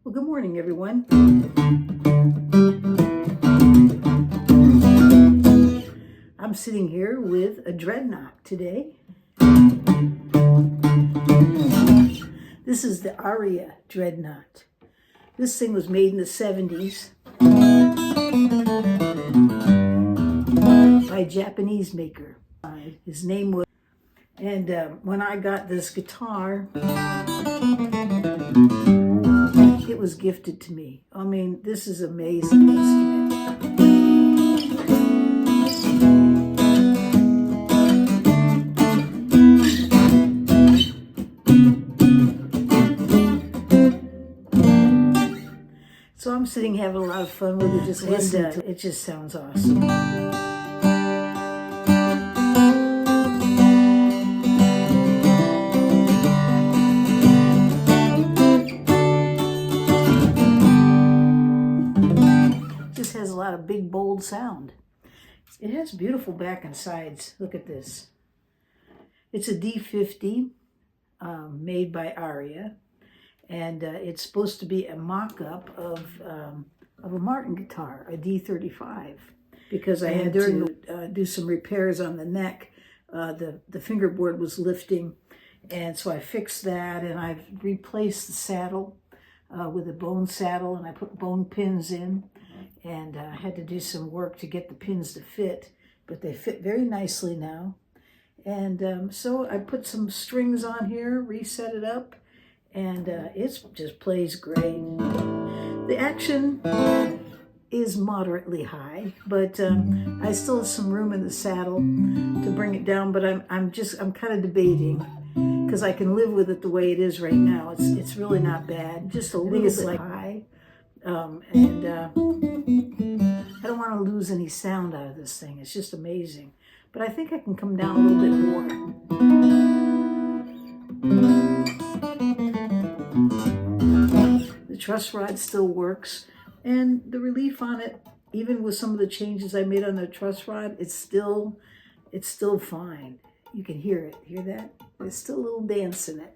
Well, good morning, everyone. I'm sitting here with a Dreadnought today. This is the Aria Dreadnought. This thing was made in the 70s by a Japanese maker. His name was, and when I got this guitar, it was gifted to me. I mean, this is an amazing instrument. So I'm sitting having a lot of fun with it, just listening to it. It just sounds awesome. Just has a lot of big, bold sound. It has beautiful back and sides. Look at this. It's a D50 made by Aria. And it's supposed to be a mock-up of a Martin guitar, a D35, because I had to do some repairs on the neck. The fingerboard was lifting, and so I fixed that, and I've replaced the saddle with a bone saddle, and I put bone pins in, and I had to do some work to get the pins to fit, but they fit very nicely now. And so I put some strings on here, reset it up, and it just plays great. The action is moderately high, but I still have some room in the saddle to bring it down, but I'm kind of debating, because I can live with it the way it is right now. It's really not bad, just a little bit high, and I don't want to lose any sound out of this thing. It's just amazing, but I think I can come down a little bit more. The truss rod still works, and the relief on it, even with some of the changes I made on the truss rod, it's still fine. You can hear it. Hear that? There's still a little dance in it,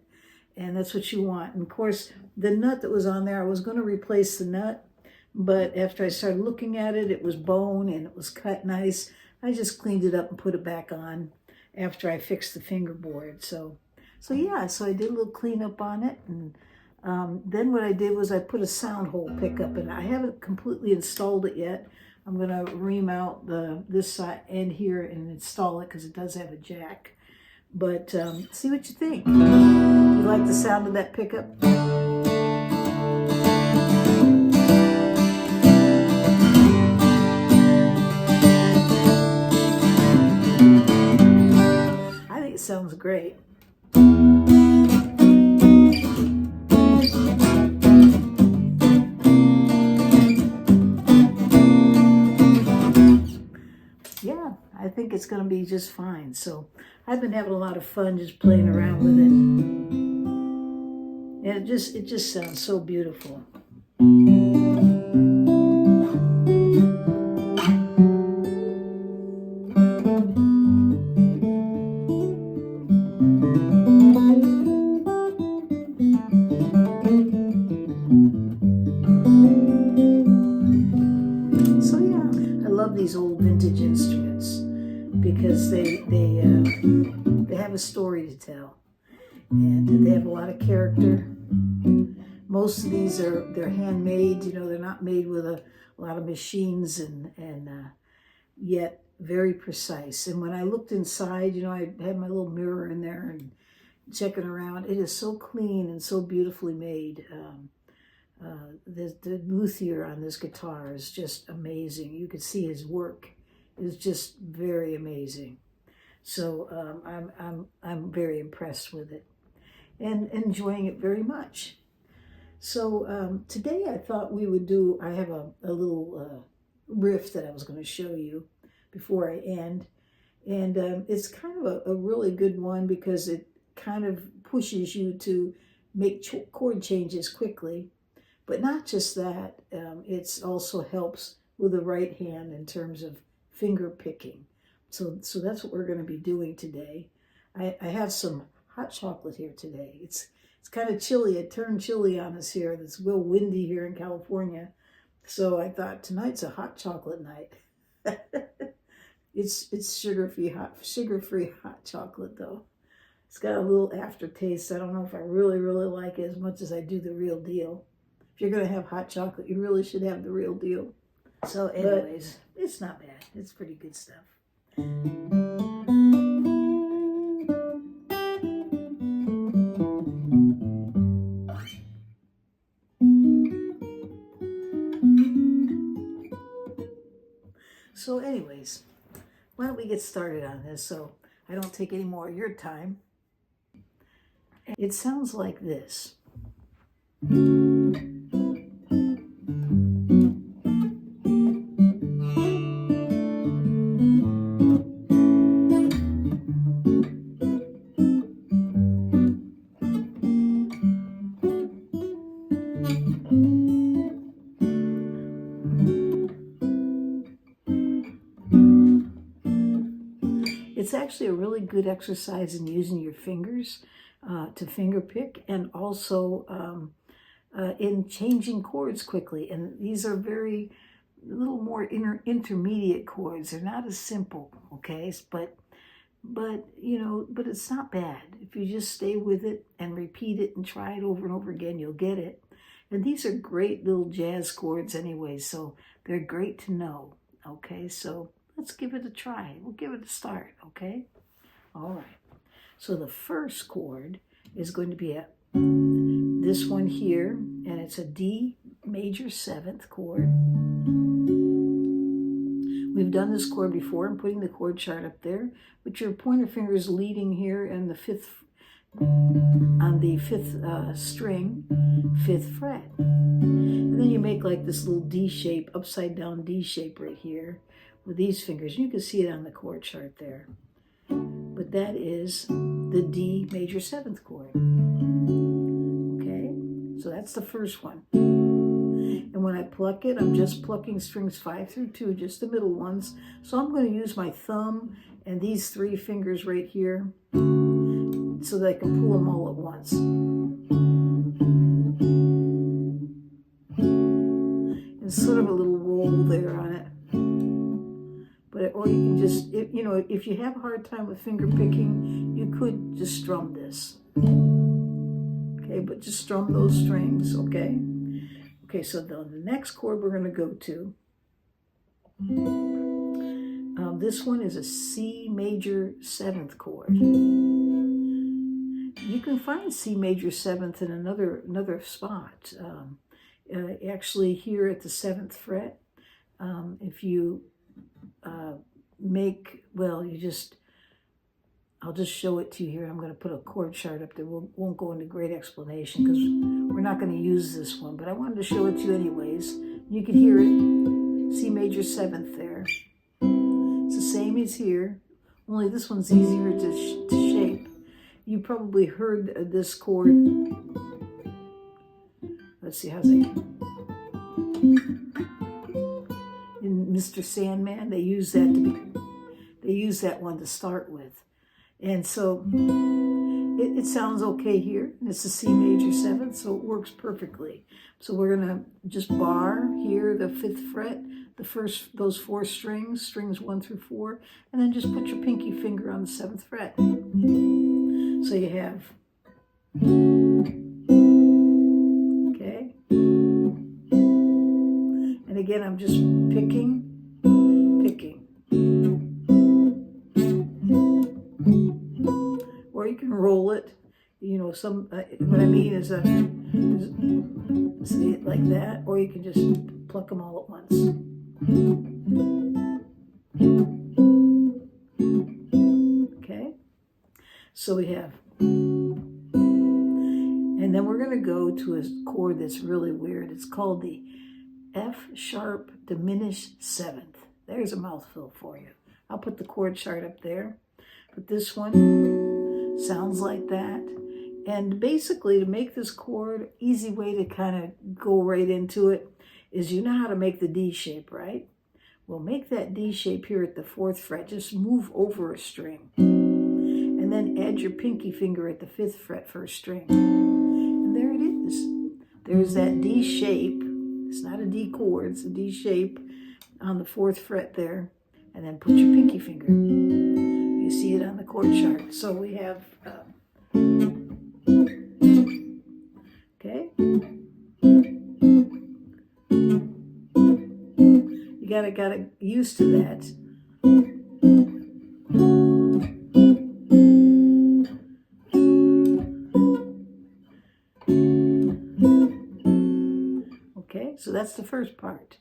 and that's what you want. And of course, the nut that was on there, I was going to replace the nut, but after I started looking at it, it was bone and it was cut nice. I just cleaned it up and put it back on after I fixed the fingerboard. So yeah, so I did a little cleanup on it, and then what I did was I put a sound hole pickup in. I haven't completely installed it yet. I'm going to ream out this side end here and install it, because it does have a jack. But see what you think. You like the sound of that pickup? I think it sounds great. Yeah, I think it's going to be just fine. So I've been having a lot of fun just playing around with it. And it just sounds so beautiful. So yeah, I love these old vintage instruments, because they have a story to tell, and they have a lot of character. Most of these they're handmade. You know, they're not made with a lot of machines, and yet very precise. And when I looked inside, you know, I had my little mirror in there and checking around. It is so clean and so beautifully made. The luthier on this guitar is just amazing. You could see his work is just very amazing. So I'm very impressed with it and enjoying it very much. So today I thought we would do, I have a little riff that I was going to show you before I end. And it's kind of a really good one, because it kind of pushes you to make chord changes quickly. But not just that, it also helps with the right hand in terms of finger picking. So that's what we're going to be doing today. I have some hot chocolate here today. It's kind of chilly. It turned chilly on us here. It's real windy here in California. So I thought tonight's a hot chocolate night. It's sugar-free hot chocolate though. It's got a little aftertaste. I don't know if I really like it as much as I do the real deal. If you're gonna have hot chocolate, you really should have the real deal. So anyways, it's not bad. It's pretty good stuff. So anyways, why don't we get started on this so I don't take any more of your time. It sounds like this. It's actually a really good exercise in using your fingers to finger pick, and also in changing chords quickly. And these are a little more intermediate chords. They're not as simple, okay? But it's not bad. If you just stay with it and repeat it and try it over and over again, you'll get it. And these are great little jazz chords anyway, so they're great to know, okay? So let's give it a try. We'll give it a start, okay? All right. So the first chord is going to be this one here, and it's a D major 7th chord. We've done this chord before. I'm putting the chord chart up there, but your pointer finger is leading here and on the 5th string, 5th fret. And then you make like this little D shape, upside down D shape right here with these fingers. You can see it on the chord chart there. But that is the D major 7th chord. Okay, so that's the first one. And when I pluck it, I'm just plucking strings 5 through 2, just the middle ones. So I'm going to use my thumb and these 3 fingers right here so that I can pull them all at once. It's sort of a little roll there on it. Or you can just, if you have a hard time with finger picking, you could just strum this. Okay, but just strum those strings, okay? Okay, so the next chord we're going to go to, this one is a C major 7th chord. You can find C major 7th in another spot. Actually here at the 7th fret, if you I'll just show it to you here. I'm going to put a chord chart up there. We won't go into great explanation because we're not going to use this one, but I wanted to show it to you anyways. You can hear it, C major 7th there. It's the same as here, only this one's easier to shape. You probably heard this chord. Let's see, how's it? In Mr. Sandman, they use that one to start with. And so it sounds okay here. And it's a C major 7th, so it works perfectly. So we're going to just bar here the 5th fret, those 4 strings 1 through 4, and then just put your pinky finger on the 7th fret. So you have, okay. And again, I'm just picking. Or you can roll it. What I mean is see it like that, or you can just pluck them all at once. Okay, so we have, and then we're going to go to a chord that's really weird. It's called the F sharp diminished 7th. There's a mouthful for you. I'll put the chord chart up there. But this one sounds like that. And basically, to make this chord, easy way to kind of go right into it is, you know how to make the D shape, right? Well, make that D shape here at the 4th fret. Just move over a string. And then add your pinky finger at the 5th fret for a string. And there it is. There's that D shape. It's not a D chord, it's a D shape on the 4th fret there. And then put your pinky finger. You see it on the chord chart. So we have, okay. You gotta used to that. Okay, so that's the first part.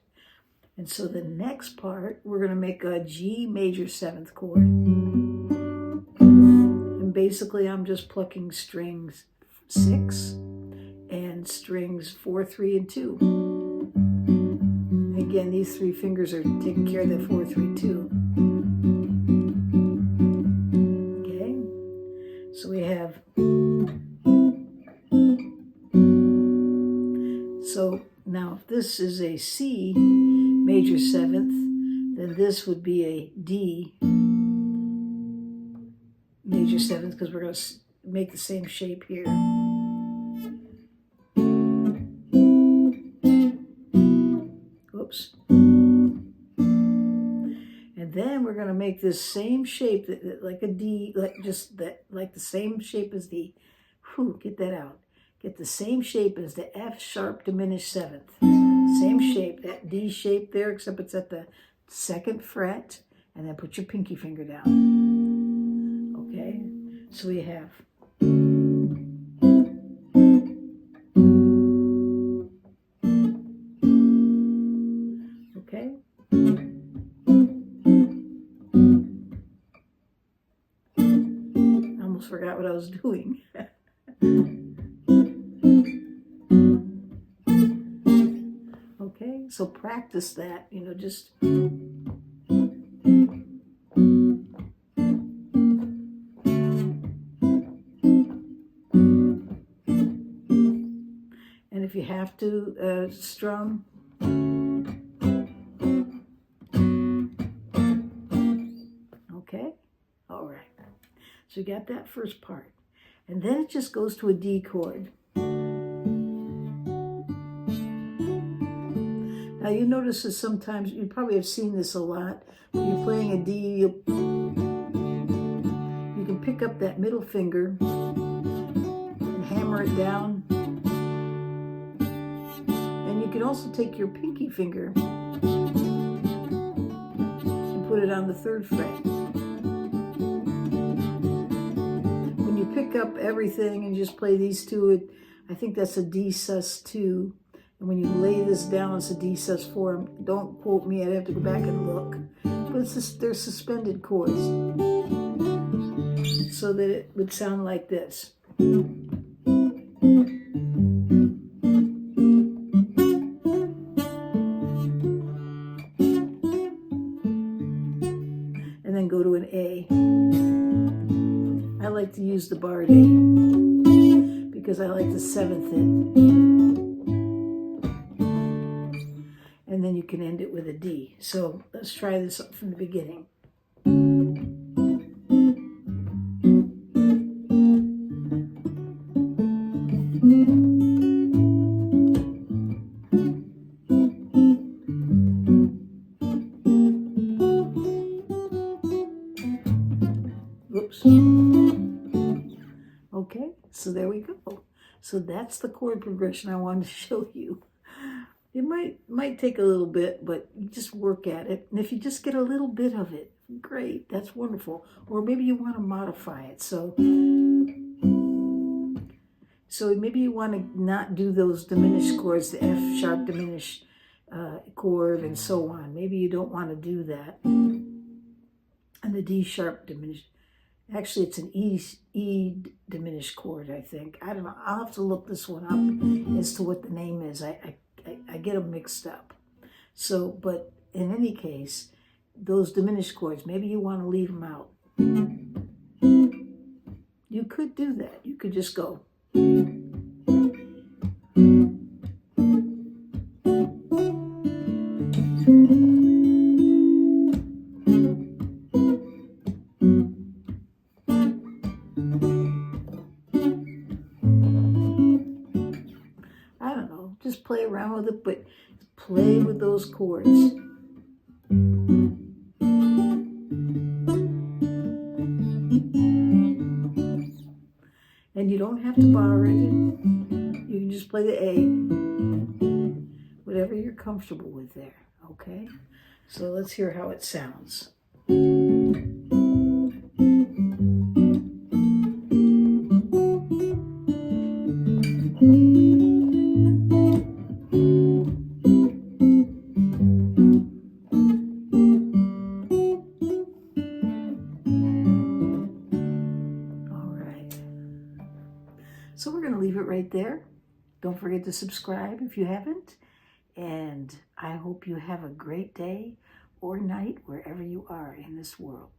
And so the next part, we're going to make a G major 7th chord. And basically I'm just plucking strings 6 and strings 4, 3, and 2. Again, these 3 fingers are taking care of the 4, 3, 2. Okay, so we have, so now if this is a C major 7th, then this would be a D major 7th, because we're going to make the same shape here. Oops. And then we're going to make this same shape, like a D, like the same shape as the, get that out. Get the same shape as the F sharp diminished 7th. Same shape, that D shape there, except it's at the 2nd fret, and then put your pinky finger down. Okay, so we have, okay, I almost forgot what I was doing. Okay, so practice that, just. And if you have to strum, okay, all right. So you got that first part. And then it just goes to a D chord. Now you notice that sometimes, you probably have seen this a lot, when you're playing a D, you can pick up that middle finger and hammer it down. And you can also take your pinky finger and put it on the 3rd fret. When you pick up everything and just play these two, I think that's a D sus2. And when you lay this down, it's a D sus4. Don't quote me, I'd have to go back and look. But they're suspended chords. So that it would sound like this. And then go to an A. I like to use the barred A because I like the 7th hit. And then you can end it with a D. So let's try this from the beginning. Whoops. Okay, so there we go. So that's the chord progression I wanted to show you. It might take a little bit, but you just work at it. And if you just get a little bit of it, great, that's wonderful. Or maybe you want to modify it. So maybe you want to not do those diminished chords, the F sharp diminished chord and so on. Maybe you don't want to do that. And the D sharp diminished. Actually, it's an E diminished chord, I think. I don't know. I'll have to look this one up as to what the name is. I get them mixed up. So, but in any case, those diminished chords, maybe you want to leave them out. You could do that. You could just go. just play around with it, but play with those chords. And you don't have to bar it. You can just play the A, whatever you're comfortable with there, okay? So let's hear how it sounds. So we're going to leave it right there. Don't forget to subscribe if you haven't. And I hope you have a great day or night wherever you are in this world.